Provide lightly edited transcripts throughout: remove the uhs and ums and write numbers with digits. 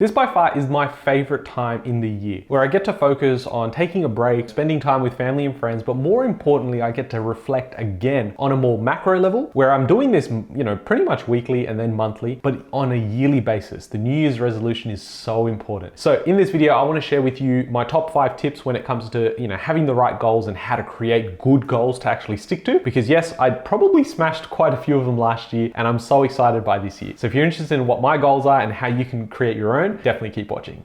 This by far is my favorite time in the year, where I get to focus on taking a break, spending time with family and friends, but more importantly, I get to reflect again on a more macro level, where I'm doing this, pretty much weekly and then monthly, but on a yearly basis. The New Year's resolution is so important. So in this video, I want to share with you my top 5 tips when it comes to, having the right goals and how to create good goals to actually stick to. Because yes, I probably smashed quite a few of them last year, and I'm so excited by this year. So if you're interested in what my goals are and how you can create your own, definitely keep watching.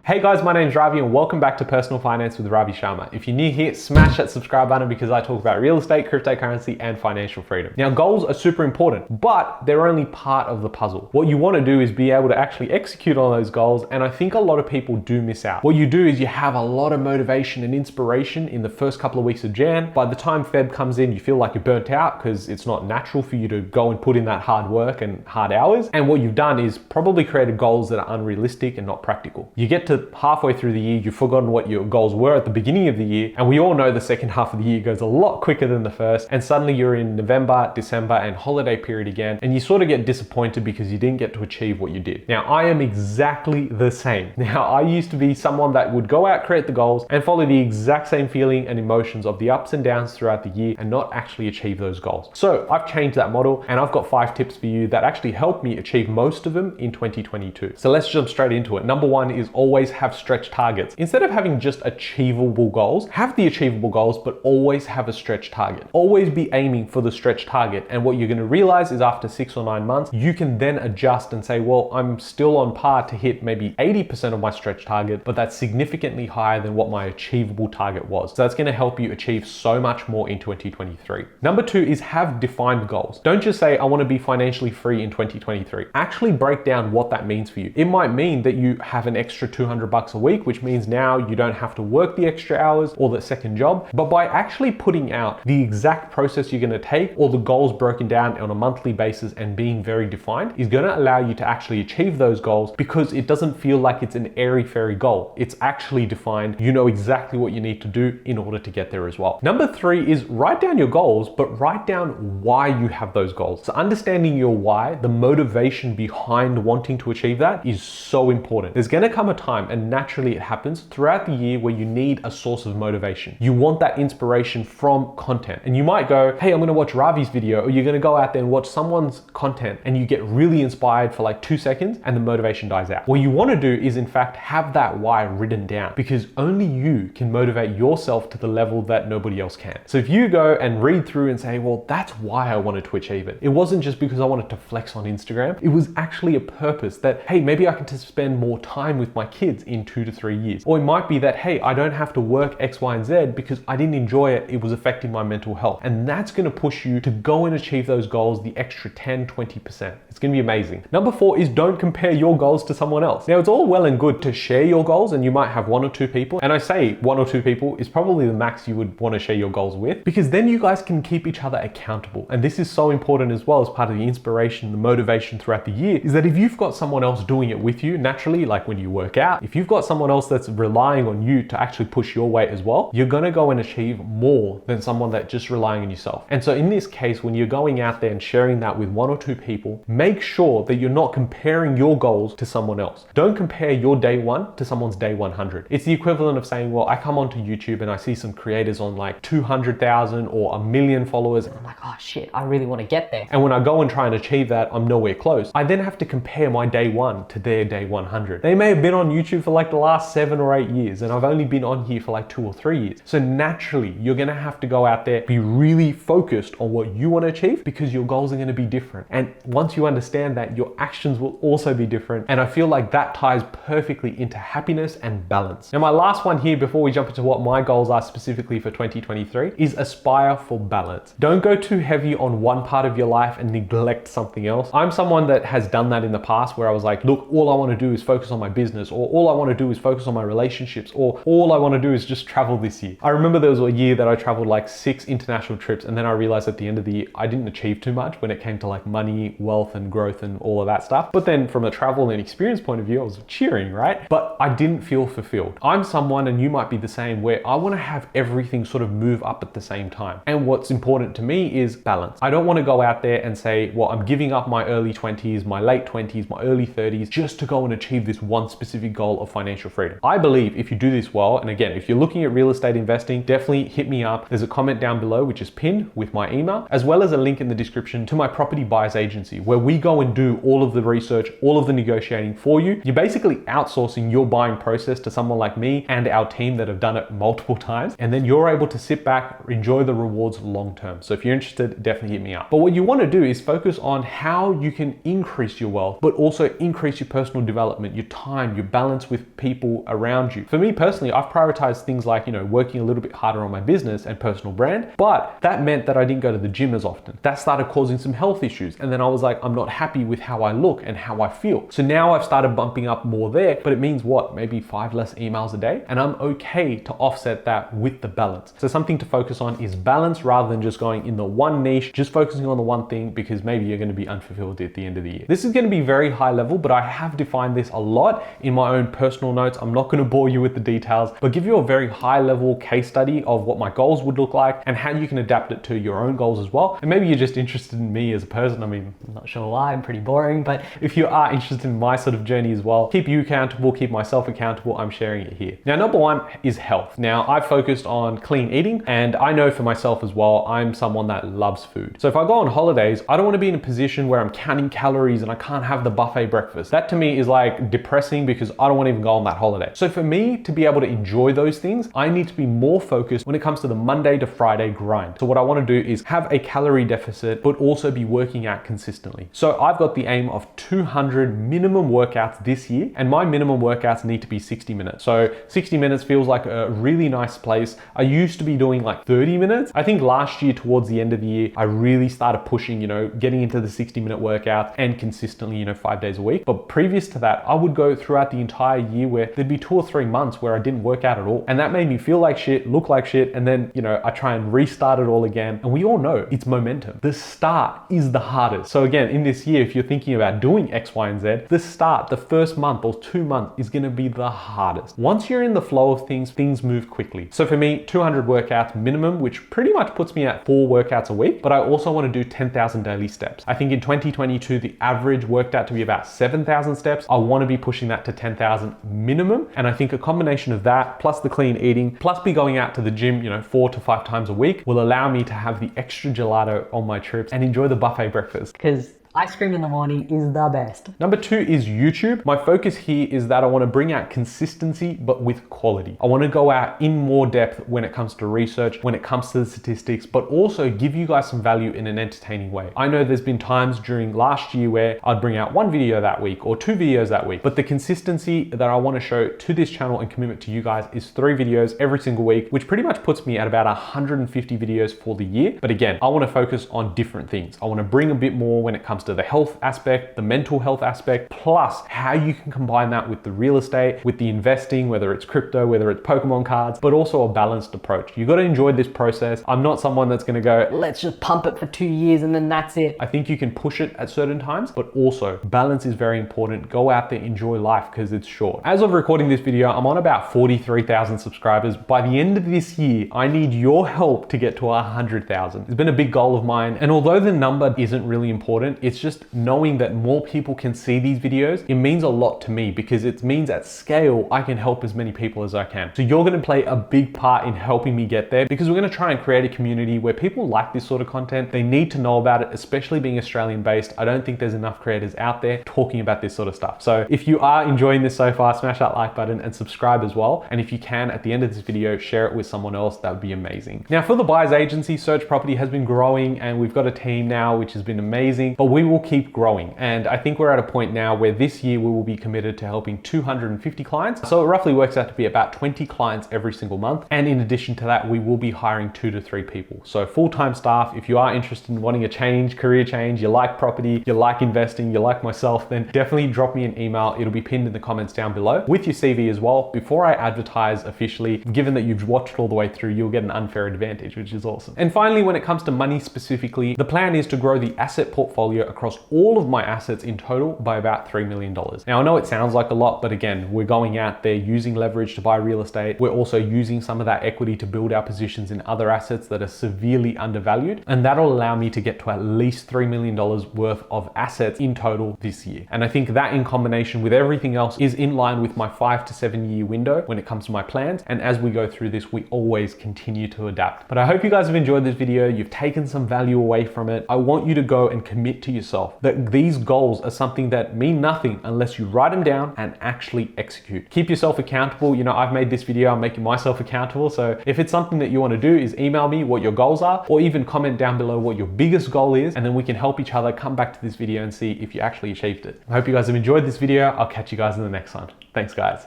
Hey guys, my name is Ravi and welcome back to Personal Finance with Ravi Sharma. If you're new here, smash that subscribe button because I talk about real estate, cryptocurrency, and financial freedom. Now, goals are super important, but they're only part of the puzzle. What you want to do is be able to actually execute on those goals, and I think a lot of people do miss out. What you do is you have a lot of motivation and inspiration in the first couple of weeks of Jan. By the time Feb comes in, you feel like you're burnt out because it's not natural for you to go and put in that hard work and hard hours. And what you've done is probably created goals that are unrealistic and not practical. You get to halfway through the year, you've forgotten what your goals were at the beginning of the year, and we all know the second half of the year goes a lot quicker than the first, and suddenly you're in November, December, and holiday period again, and you sort of get disappointed because you didn't get to achieve what you did. Now, I am exactly the same. Now, I used to be someone that would go out, create the goals, and follow the exact same feeling and emotions of the ups and downs throughout the year and not actually achieve those goals. So I've changed that model, and I've got 5 tips for you that actually helped me achieve most of them in 2022. So let's jump straight into it. Number 1 is always have stretch targets. Instead of having just achievable goals, have the achievable goals, but always have a stretch target. Always be aiming for the stretch target. And what you're going to realize is after 6 or 9 months, you can then adjust and say, well, I'm still on par to hit maybe 80% of my stretch target, but that's significantly higher than what my achievable target was. So that's going to help you achieve so much more in 2023. Number 2 is have defined goals. Don't just say, I want to be financially free in 2023. Actually break down what that means for you. It might mean that you have an extra $200 a week, which means now you don't have to work the extra hours or the second job. But by actually putting out the exact process you're going to take, or the goals broken down on a monthly basis and being very defined, is going to allow you to actually achieve those goals, because it doesn't feel like it's an airy-fairy goal. It's actually defined. You know exactly what you need to do in order to get there as well. Number 3 is write down your goals, but write down why you have those goals. So understanding your why, the motivation behind wanting to achieve that, is so important. There's going to come a time, and naturally it happens throughout the year, where you need a source of motivation. You want that inspiration from content. And you might go, hey, I'm going to watch Ravi's video, or you're going to go out there and watch someone's content and you get really inspired for like 2 seconds and the motivation dies out. What you want to do is in fact have that why written down, because only you can motivate yourself to the level that nobody else can. So if you go and read through and say, well, that's why I wanted to achieve it. It wasn't just because I wanted to flex on Instagram. It was actually a purpose that, hey, maybe I can just spend more time with my kids in 2 to 3 years. Or it might be that, hey, I don't have to work X, Y, and Z because I didn't enjoy it. It was affecting my mental health. And that's going to push you to go and achieve those goals, the extra 10, 20%. It's going to be amazing. Number 4 is don't compare your goals to someone else. Now, it's all well and good to share your goals, and you might have 1 or 2 people. And I say 1 or 2 people is probably the max you would want to share your goals with, because then you guys can keep each other accountable. And this is so important as well as part of the inspiration, the motivation throughout the year, is that if you've got someone else doing it with you, naturally, like when you work out, if you've got someone else that's relying on you to actually push your weight as well, you're going to go and achieve more than someone that's just relying on yourself. And so in this case, when you're going out there and sharing that with 1 or 2 people, make sure that you're not comparing your goals to someone else. Don't compare your day 1 to someone's day 100. It's the equivalent of saying, well, I come onto YouTube and I see some creators on like 200,000 or 1 million followers. I'm like, oh shit, I really want to get there. And when I go and try and achieve that, I'm nowhere close. I then have to compare my day 1 to their day 100. They may have been on YouTube for like the last 7 or 8 years, and I've only been on here for like 2 or 3 years. So naturally, you're going to have to go out there, be really focused on what you want to achieve, because your goals are going to be different. And once you understand that, your actions will also be different. And I feel like that ties perfectly into happiness and balance. Now, my last one here before we jump into what my goals are specifically for 2023 is aspire for balance. Don't go too heavy on one part of your life and neglect something else. I'm someone that has done that in the past, where I was like, look, all I want to do is focus on my business, or all all I want to do is focus on my relationships, or all I want to do is just travel this year. I remember there was a year that I traveled like 6 international trips, and then I realized at the end of the year, I didn't achieve too much when it came to like money, wealth, and growth and all of that stuff. But then from a travel and experience point of view, I was cheering, right? But I didn't feel fulfilled. I'm someone, and you might be the same, where I want to have everything sort of move up at the same time. And what's important to me is balance. I don't want to go out there and say, well, I'm giving up my early 20s, my late 20s, my early 30s, just to go and achieve this one specific goal of financial freedom. I believe if you do this well, and again, if you're looking at real estate investing, definitely hit me up. There's a comment down below, which is pinned with my email, as well as a link in the description to my property buyers agency, where we go and do all of the research, all of the negotiating for you. You're basically outsourcing your buying process to someone like me and our team that have done it multiple times. And then you're able to sit back, enjoy the rewards long term. So if you're interested, definitely hit me up. But what you want to do is focus on how you can increase your wealth, but also increase your personal development, your time, your balance with people around you. For me personally, I've prioritized things like, working a little bit harder on my business and personal brand, but that meant that I didn't go to the gym as often. That started causing some health issues. And then I was like, I'm not happy with how I look and how I feel. So now I've started bumping up more there, but it means what? Maybe 5 less emails a day. And I'm okay to offset that with the balance. So something to focus on is balance rather than just going in the one niche, just focusing on the one thing, because maybe you're going to be unfulfilled at the end of the year. This is going to be very high level, but I have defined this a lot in my own personal notes. I'm not going to bore you with the details, but give you a very high level case study of what my goals would look like and how you can adapt it to your own goals as well. And maybe you're just interested in me as a person. I mean, I'm not sure why, I'm pretty boring, but if you are interested in my sort of journey as well, keep you accountable, keep myself accountable, I'm sharing it here. Now, number one is health. Now, I've focused on clean eating, and I know for myself as well, I'm someone that loves food. So if I go on holidays, I don't want to be in a position where I'm counting calories and I can't have the buffet breakfast. That to me is like depressing, because I don't want to even go on that holiday. So for me to be able to enjoy those things, I need to be more focused when it comes to the Monday to Friday grind. So what I want to do is have a calorie deficit, but also be working out consistently. So I've got the aim of 200 minimum workouts this year, and my minimum workouts need to be 60 minutes. So 60 minutes feels like a really nice place. I used to be doing like 30 minutes. I think last year towards the end of the year, I really started pushing, getting into the 60-minute workouts and consistently, 5 days a week. But previous to that, I would go throughout the entire year where there'd be 2 or 3 months where I didn't work out at all. And that made me feel like shit, look like shit. And then, I try and restart it all again. And we all know it's momentum. The start is the hardest. So again, in this year, if you're thinking about doing X, Y, and Z, the start, the first month or 2 months is going to be the hardest. Once you're in the flow of things move quickly. So for me, 200 workouts minimum, which pretty much puts me at 4 workouts a week, but I also want to do 10,000 daily steps. I think in 2022, the average worked out to be about 7,000 steps. I want to be pushing that to 10,000 minimum. And I think a combination of that, plus the clean eating, plus be going out to the gym, 4 to 5 times a week, will allow me to have the extra gelato on my trips and enjoy the buffet breakfast. Because ice cream in the morning is the best. Number 2 is YouTube. My focus here is that I want to bring out consistency, but with quality. I want to go out in more depth when it comes to research, when it comes to the statistics, but also give you guys some value in an entertaining way. I know there's been times during last year where I'd bring out 1 video that week or 2 videos that week, but the consistency that I want to show to this channel and commitment to you guys is 3 videos every single week, which pretty much puts me at about 150 videos for the year. But again, I want to focus on different things. I want to bring a bit more when it comes to the health aspect, the mental health aspect, plus how you can combine that with the real estate, with the investing, whether it's crypto, whether it's Pokemon cards, but also a balanced approach. You got to enjoy this process. I'm not someone that's going to go, let's just pump it for 2 years and then that's it. I think you can push it at certain times, but also balance is very important. Go out there, enjoy life, because it's short. As of recording this video, I'm on about 43,000 subscribers. By the end of this year, I need your help to get to 100,000. It's been a big goal of mine. And although the number isn't really important, it's just knowing that more people can see these videos, it means a lot to me, because it means at scale, I can help as many people as I can. So you're going to play a big part in helping me get there, because we're going to try and create a community where people like this sort of content. They need to know about it, especially being Australian based. I don't think there's enough creators out there talking about this sort of stuff. So if you are enjoying this so far, smash that like button and subscribe as well. And if you can, at the end of this video, share it with someone else. That would be amazing. Now for the buyer's agency, Search Property has been growing and we've got a team now, which has been amazing, but we're we will keep growing. And I think we're at a point now where this year we will be committed to helping 250 clients. So it roughly works out to be about 20 clients every single month. And in addition to that, we will be hiring 2 to 3 people. So full-time staff, if you are interested in wanting a change, career change, you like property, you like investing, you like myself, then definitely drop me an email. It'll be pinned in the comments down below with your CV as well. Before I advertise officially, given that you've watched all the way through, you'll get an unfair advantage, which is awesome. And finally, when it comes to money specifically, the plan is to grow the asset portfolio across all of my assets in total by about $3 million. Now, I know it sounds like a lot, but again, we're going out there using leverage to buy real estate. We're also using some of that equity to build our positions in other assets that are severely undervalued. And that'll allow me to get to at least $3 million worth of assets in total this year. And I think that in combination with everything else is in line with my 5 to 7 year window when it comes to my plans. And as we go through this, we always continue to adapt. But I hope you guys have enjoyed this video. You've taken some value away from it. I want you to go and commit to yourself that these goals are something that mean nothing unless you write them down and actually execute. Keep yourself accountable. You know, I've made this video, I'm making myself accountable. So if it's something that you want to do, is email me what your goals are, or even comment down below what your biggest goal is, and then we can help each other come back to this video and see if you actually achieved it. I hope you guys have enjoyed this video. I'll catch you guys in the next one. Thanks, guys.